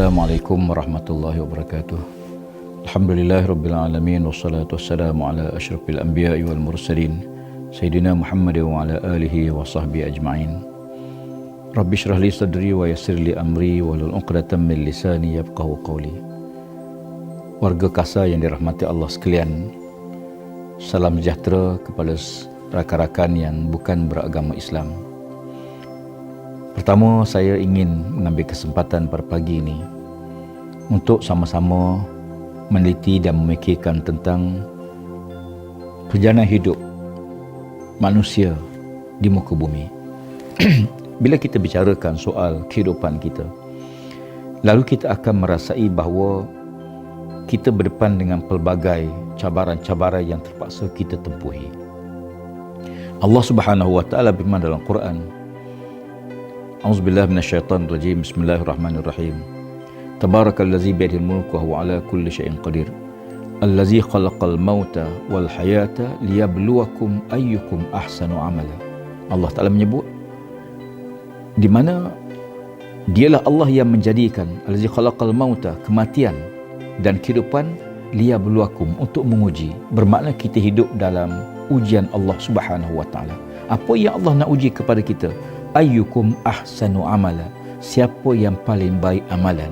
Assalamualaikum warahmatullahi wabarakatuh. Alhamdulillahirabbil alamin wassalatu wassalamu ala asyrafil anbiya'i wal mursalin sayyidina Muhammad wa ala alihi wa sahbihi ajma'in. Rabbi shrah li sadri wa yassir li amri wahlul 'uqdatam min lisani yafqahu qawli. Warga Kasa yang dirahmati Allah sekalian, salam sejahtera kepada rakan-rakan yang bukan beragama Islam. Pertama, saya ingin mengambil kesempatan pada pagi ini untuk sama-sama meneliti dan memikirkan tentang perjalanan hidup manusia di muka bumi. Bila kita bicarakan soal kehidupan kita, lalu kita akan merasai bahawa kita berdepan dengan pelbagai cabaran-cabaran yang terpaksa kita tempuhi. Allah Subhanahu wa taala berfirman dalam Quran, A'udzubillahi minasyaitonir rajim. Bismillahirrahmanirrahim. Tabarakallazi biyadihil mulku wa huwa ala kulli syai'in qadir. Allazi khalaqal mauta wal hayata liyabluwakum ayyukum ahsanu amala. Allah Taala menyebut di mana dialah Allah yang menjadikan allazi khalaqal mauta, kematian dan kehidupan, liyabluwakum, untuk menguji. Bermakna kita hidup dalam ujian Allah Subhanahu wa taala. Apa yang Allah nak uji kepada kita? Ayyukum ahsanu amala, siapa yang paling baik amalan.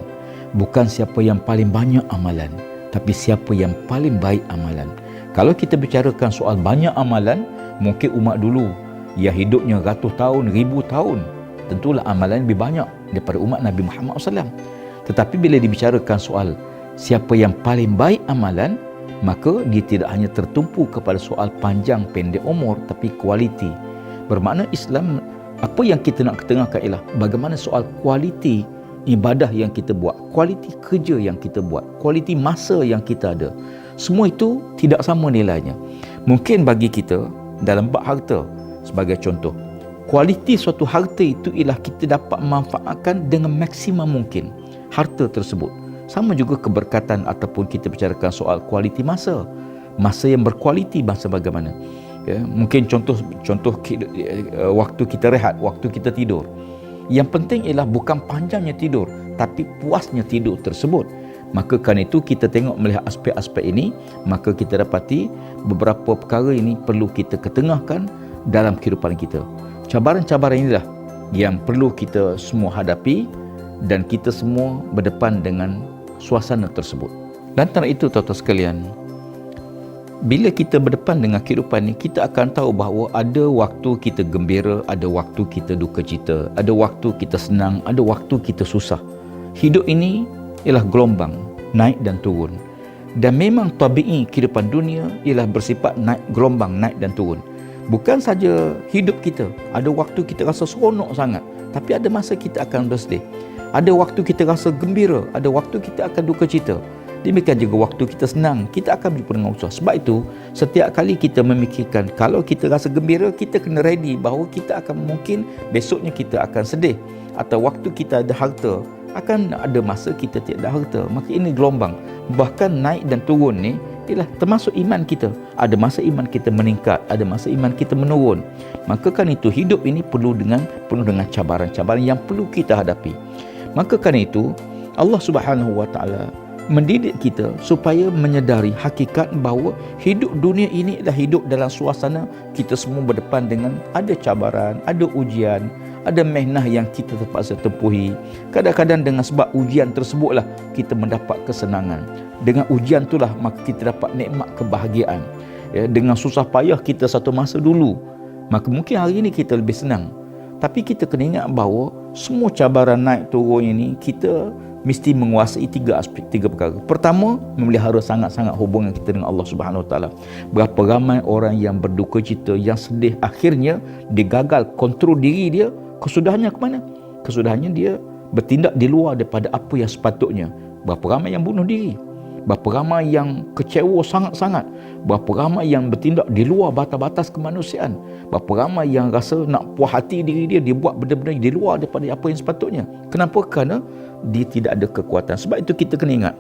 Bukan siapa yang paling banyak amalan, tapi siapa yang paling baik amalan. Kalau kita bicarakan soal banyak amalan, mungkin umat dulu yang hidupnya ratus tahun, ribu tahun, tentulah amalan lebih banyak daripada umat Nabi Muhammad SAW. Tetapi bila dibicarakan soal siapa yang paling baik amalan, maka dia tidak hanya tertumpu kepada soal panjang pendek umur, tapi kualiti. Bermakna Islam, apa yang kita nak ketengahkan ialah bagaimana soal kualiti ibadah yang kita buat, kualiti kerja yang kita buat, kualiti masa yang kita ada. Semua itu tidak sama nilainya. Mungkin bagi kita dalam bab harta sebagai contoh, kualiti suatu harta itu ialah kita dapat memanfaatkan dengan maksimum mungkin harta tersebut. Sama juga keberkatan ataupun kita bicarakan soal kualiti masa. Masa yang berkualiti masa bagaimana? Ya, mungkin contoh waktu kita rehat, waktu kita tidur. Yang penting ialah bukan panjangnya tidur, tapi puasnya tidur tersebut. Maka kerana itu kita tengok melihat aspek-aspek ini, maka kita dapati beberapa perkara ini perlu kita ketengahkan dalam kehidupan kita. Cabaran-cabaran inilah yang perlu kita semua hadapi dan kita semua berdepan dengan suasana tersebut. Dan antara itu, tuan-tuan sekalian, bila kita berdepan dengan kehidupan ini, kita akan tahu bahawa ada waktu kita gembira, ada waktu kita duka cita, ada waktu kita senang, ada waktu kita susah. Hidup ini ialah gelombang, naik dan turun. Dan memang tabi'i kehidupan dunia ialah bersifat naik, gelombang naik dan turun. Bukan saja hidup kita, ada waktu kita rasa seronok sangat, tapi ada masa kita akan bersedih. Ada waktu kita rasa gembira, ada waktu kita akan duka cita. Demikian juga waktu kita senang, kita akan berjumpa dengan usaha. Sebab itu, setiap kali kita memikirkan, kalau kita rasa gembira, kita kena ready bahawa kita akan mungkin besoknya kita akan sedih. Atau waktu kita ada harta, akan ada masa kita tidak ada harta. Maka ini gelombang. Bahkan naik dan turun ni ialah termasuk iman kita. Ada masa iman kita meningkat, ada masa iman kita menurun. Maka kan itu, hidup ini penuh dengan cabaran-cabaran yang perlu kita hadapi. Maka kan itu, Allah Subhanahu wa taala mendidik kita supaya menyedari hakikat bahawa hidup dunia ini adalah hidup dalam suasana kita semua berdepan dengan ada cabaran, ada ujian, ada mehnah yang kita terpaksa tempuhi. Kadang-kadang dengan sebab ujian tersebutlah kita mendapat kesenangan. Dengan ujian itulah maka kita dapat nikmat kebahagiaan. Ya, dengan susah payah kita satu masa dulu, maka mungkin hari ini kita lebih senang. Tapi kita kena ingat bahawa semua cabaran naik turun ini kita mesti menguasai tiga perkara. Pertama, memelihara sangat-sangat hubungan kita dengan Allah Subhanahu Wa Taala. Berapa ramai orang yang berduka cita, yang sedih, akhirnya dia gagal kontrol diri dia. Kesudahannya ke mana? Kesudahannya dia bertindak di luar daripada apa yang sepatutnya. Berapa ramai yang bunuh diri? Berapa ramai yang kecewa sangat-sangat? Berapa ramai yang bertindak di luar batas-batas kemanusiaan? Berapa ramai yang rasa nak puas hati diri dia, dia buat benda-benda di luar daripada apa yang sepatutnya. Kenapa? Kerana dia tidak ada kekuatan. Sebab itu kita kena ingat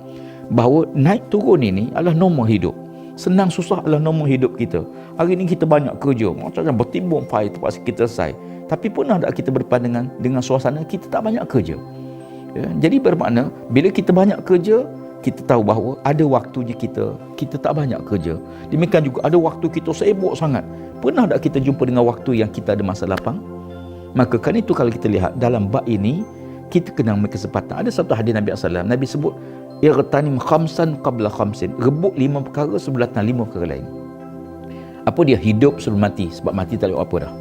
bahawa naik turun ini adalah norma hidup. Senang susah adalah norma hidup kita. Hari ini kita banyak kerja, macam bertimbung fail terpaksa kita selesai. Tapi pernah tak kita berdepan dengan suasana kita tak banyak kerja? Ya, jadi bermakna bila kita banyak kerja, kita tahu bahawa ada waktunya kita tak banyak kerja. Demikian juga ada waktu kita sibuk sangat. Pernah tak kita jumpa dengan waktu yang kita ada masa lapang? Maka kan itu kalau kita lihat dalam bab ini, kita kena ambil kesempatan. Ada satu hadis Nabi SAW, Nabi sebut irtanim khamsan qabla khamsin, rebut 5 perkara sebelum datang 5 perkara lain. Apa dia? Hidup sebelum mati. Sebab mati tak boleh apa dah.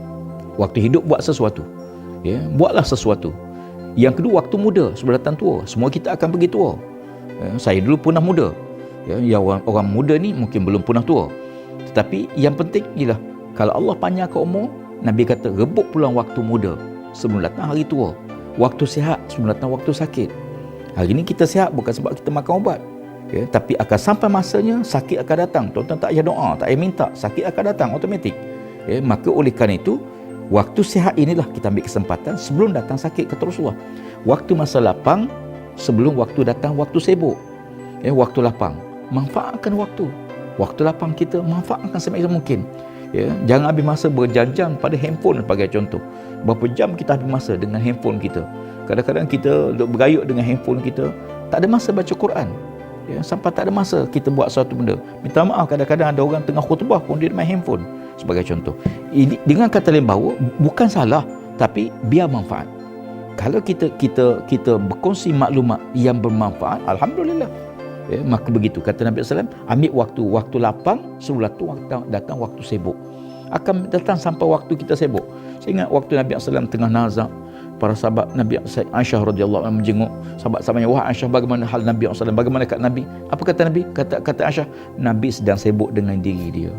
Waktu hidup buat sesuatu, ya, buatlah sesuatu. Yang kedua, waktu muda sebelum datang tua. Semua kita akan pergi tua. Saya dulu pernah muda, ya, orang muda ni mungkin belum pernah tua. Tetapi yang penting ialah kalau Allah panjangkan umur, Nabi kata rebut pulang waktu muda sebelum datang hari tua. Waktu sihat sebelum datang waktu sakit. Hari ni kita sihat bukan sebab kita makan ubat, ya, tapi akan sampai masanya sakit akan datang. Tuan-tuan tak payah doa, tak payah minta, sakit akan datang automatik. Ya, maka oleh kerana itu, waktu sihat inilah kita ambil kesempatan sebelum datang sakit, kata Rasulullah. Waktu masa lapang sebelum waktu datang waktu sibuk. Ya, waktu lapang, manfaatkan waktu. Waktu lapang kita manfaatkan sebaik mungkin. Ya, jangan habis masa berjam-jam pada handphone sebagai contoh. Berapa jam kita habis masa dengan handphone kita. Kadang-kadang kita duk bergayut dengan handphone kita, tak ada masa baca Quran. Ya, sampai tak ada masa kita buat suatu benda. Minta maaf, kadang-kadang ada orang tengah khutbah pun dia main handphone sebagai contoh. Ini dengan kata lain bahawa bukan salah, tapi biar manfaat. Kalau kita berkongsi maklumat yang bermanfaat, alhamdulillah. Ya, maka begitu kata Nabi SAW, ambil waktu lapang sebelum datang waktu sibuk. Akan datang sampai waktu kita sibuk. Saya ingat waktu Nabi SAW tengah nazak, para sahabat Nabi Aisyah radhiyallahu anha menjenguk sahabat-sahabatnya, wahai Aisyah, bagaimana hal Nabi SAW, bagaimana kat Nabi? Apa kata Nabi? Kata Aisyah, Nabi sedang sibuk dengan diri dia.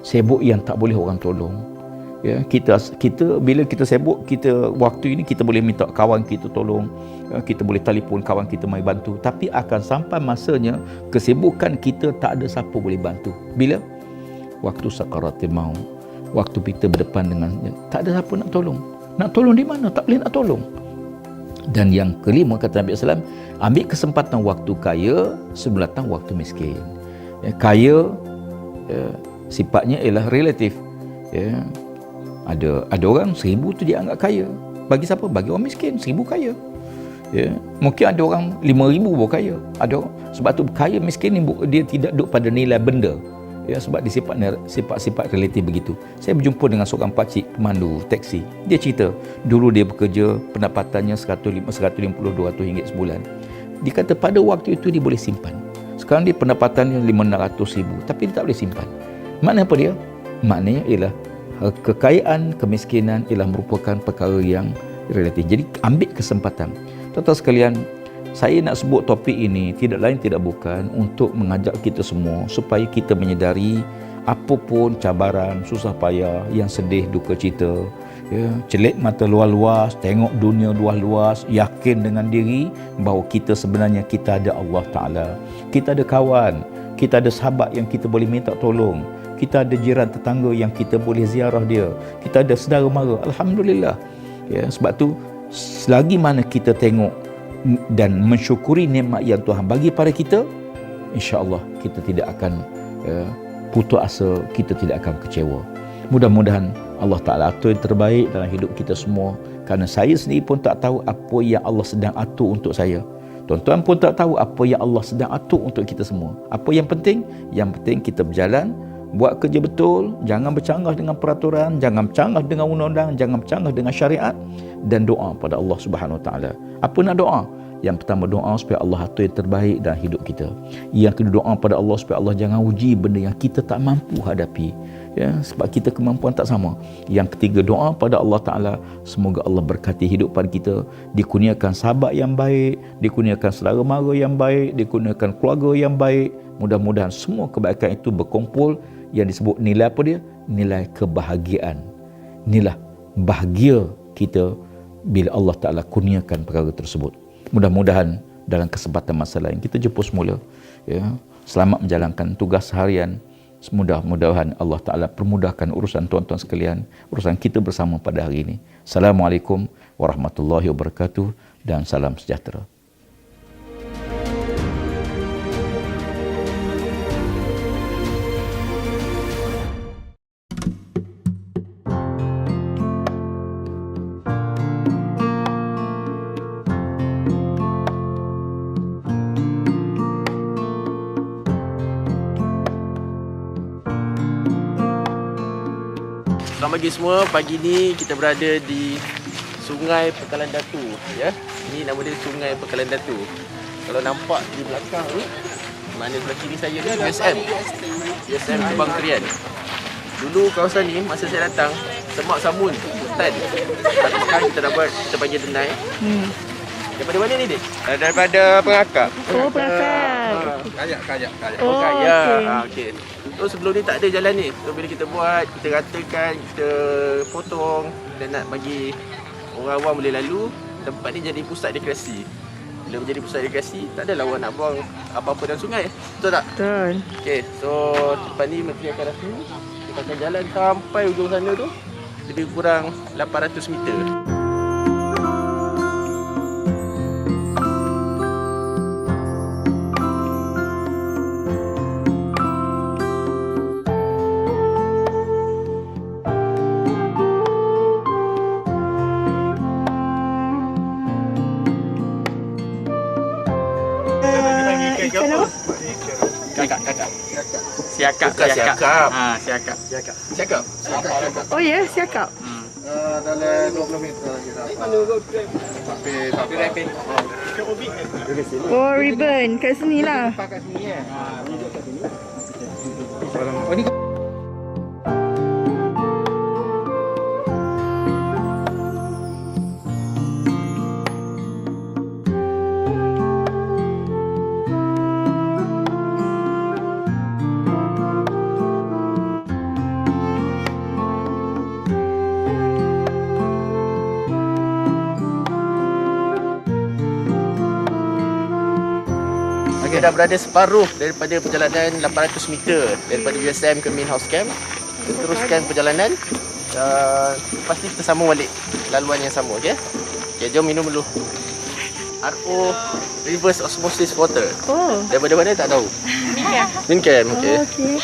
Sibuk yang tak boleh orang tolong. Ya, kita bila kita sibuk, kita waktu ini kita boleh minta kawan kita tolong, ya, kita boleh telefon kawan kita mari bantu, tapi akan sampai masanya kesibukan kita tak ada siapa boleh bantu. Bila? Waktu sakaratul maut, waktu kita berdepan dengan tak ada siapa nak tolong. Nak tolong di mana? Tak boleh nak tolong. Dan yang kelima kata Nabi SAW, ambil kesempatan waktu kaya sebelum datang waktu miskin. Ya, kaya, ya, sifatnya ialah relatif. Ya, ada orang 1000 tu dia anggap kaya. Bagi siapa? Bagi orang miskin 1000 kaya. Ya, mungkin ada orang 5000 pun kaya. Ada orang, sebab tu kaya miskin ni dia tidak duduk pada nilai benda. Ya, sebab dia sifat relatif begitu. Saya berjumpa dengan seorang pakcik pemandu taksi. Dia cerita, dulu dia bekerja, pendapatannya 150-200 ringgit sebulan. Dia kata pada waktu itu dia boleh simpan. Sekarang dia pendapatannya 500,000, tapi dia tak boleh simpan. Maknanya apa dia? Maknanya ialah kekayaan, kemiskinan ialah merupakan perkara yang relatif. Jadi ambil kesempatan. Tuan-tuan sekalian, saya nak sebut topik ini tidak lain tidak bukan untuk mengajak kita semua supaya kita menyedari apapun cabaran, susah payah, yang sedih, duka cita, ya, celik mata luas-luas, tengok dunia luas-luas, yakin dengan diri bahawa kita sebenarnya kita ada Allah Ta'ala, kita ada kawan, kita ada sahabat yang kita boleh minta tolong, kita ada jiran tetangga yang kita boleh ziarah dia, kita ada saudara mara, alhamdulillah. Ya, sebab tu selagi mana kita tengok dan mensyukuri nikmat yang Tuhan bagi pada kita, insya-Allah kita tidak akan putus asa, kita tidak akan kecewa. Mudah-mudahan Allah Ta'ala atur yang terbaik dalam hidup kita semua, kerana saya sendiri pun tak tahu apa yang Allah sedang atur untuk saya. Tuan-tuan pun tak tahu apa yang Allah sedang atur untuk kita semua. Apa yang penting? Yang penting kita berjalan, buat kerja betul, jangan bercanggah dengan peraturan, jangan bercanggah dengan undang-undang, jangan bercanggah dengan syariat, dan doa pada Allah Subhanahu Wa Taala. Apa nak doa? Yang pertama, doa supaya Allah atur yang terbaik dalam hidup kita. Yang kedua, doa pada Allah supaya Allah jangan uji benda yang kita tak mampu hadapi, ya, sebab kita kemampuan tak sama. Yang ketiga, doa pada Allah Ta'ala semoga Allah berkati hidup pada kita, dikurniakan sahabat yang baik, dikurniakan saudara mara yang baik, dikurniakan keluarga yang baik. Mudah-mudahan semua kebaikan itu berkumpul, yang disebut nilai apa dia? Nilai kebahagiaan. Inilah bahagia kita bila Allah Ta'ala kurniakan perkara tersebut. Mudah-mudahan dalam kesempatan masa lain kita jumpa semula, ya. Selamat menjalankan tugas harian. Mudah-mudahan Allah Ta'ala permudahkan urusan tuan-tuan sekalian, urusan kita bersama pada hari ini. Assalamualaikum warahmatullahi wabarakatuh dan salam sejahtera. Selamat pagi semua. Pagi ni kita berada di Sungai Pekalan Datu, ya. Ini nama dia Sungai Pekalan Datu. Kalau nampak di belakang ni, mana sebelah kiri saya ni USM Kebang Krian. Dulu kawasan ni masa saya datang semak samun, hutan. Tapi sekarang kita dah buat, kita panggil denai. Daripada mana ni, Dik? Daripada Perakap. Oh, Perakap. Kayak. Oh, Kaya. okey. Okey. So sebelum ni tak ada jalan ni. So bila kita buat, kita ratakan, kita potong dan nak bagi orang awam boleh lalu, tempat ni jadi pusat rekreasi. Bila menjadi pusat rekreasi, tak ada lawan nak buang apa-apa dalam sungai. Betul tak? Betul. Okey, so tempat ni Menteri akan rasa kita akan jalan sampai ujung sana tu, lebih kurang 800 meter. Ikan apa? Kakak. Siakap. Bukan siakap. Siakap. Oh ya, siakap. Dalam 20 meter lagi dah. Tapi rapid. Oh, ribbon kat sini lah. Pakai sini ya. Kita dah berada separuh daripada perjalanan 800 meter daripada USM ke main house camp. Kita teruskan perjalanan dan pasti kita sambung balik laluan yang sama, okey? Okey, jom minum dulu. RO reverse osmosis water. Oh. Daripada mana tak tahu. Mincan, okey. Oh, okey.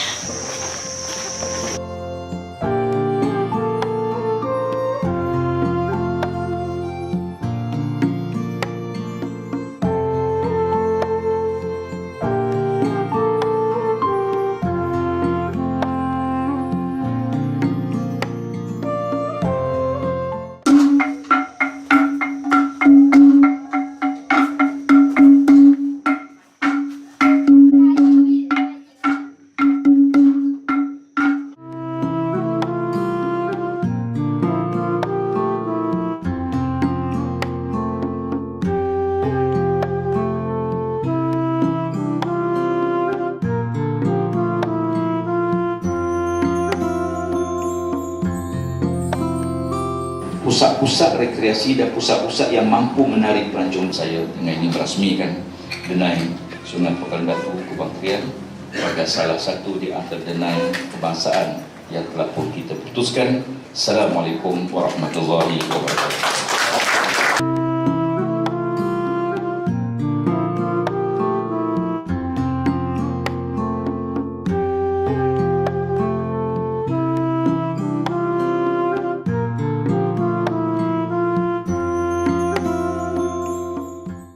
Pusat-pusat rekreasi dan pusat-pusat yang mampu menarik pelancong saya dengan ini merasmikan denai Sungai Pekalan Datu Kebang Krian sebagai salah satu di antara denai kebangsaan yang telah pun kita putuskan. Assalamualaikum warahmatullahi wabarakatuh.